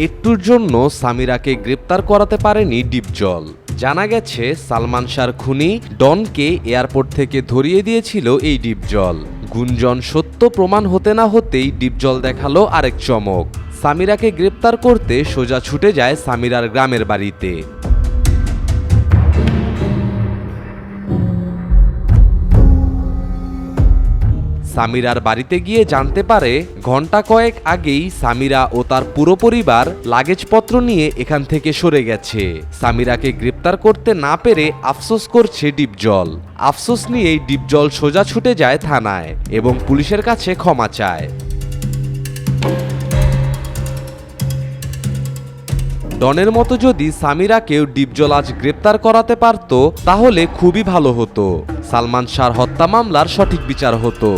একটুর জন্য সামিরাকে গ্রেপ্তার করাতে পারেনি ডিপজল। জানা গেছে সালমান শাহর খুনি ডনকে এয়ারপোর্ট থেকে ধরিয়ে দিয়েছিল এই ডিপজল। গুঞ্জন সত্য প্রমাণ হতে না হতেই ডিপজল দেখালো আরেক চমক। সামিরাকে গ্রেপ্তার করতে সোজা ছুটে যায় সামিরার গ্রামের বাড়িতে। সামিরার বাড়িতে গিয়ে জানতে পারে ঘন্টা কয়েক আগেই সামিরা ও তার পুরো পরিবার লাগেজপত্র নিয়ে এখান থেকে সরে গেছে। সামিরাকে গ্রেপ্তার করতে না পেরে আফসোস করছে ডিপজল। আফসোস নিয়েই ডিপজল সোজা ছুটে যায় থানায় এবং পুলিশের কাছে ক্ষমা চায়। ডনের মতো যদি সামিরাকেও ডিপজল আজ গ্রেপ্তার করাতে পারত তাহলে খুবই ভালো হতো। সালমান শাহর হত্যা মামলার সঠিক বিচার হতো।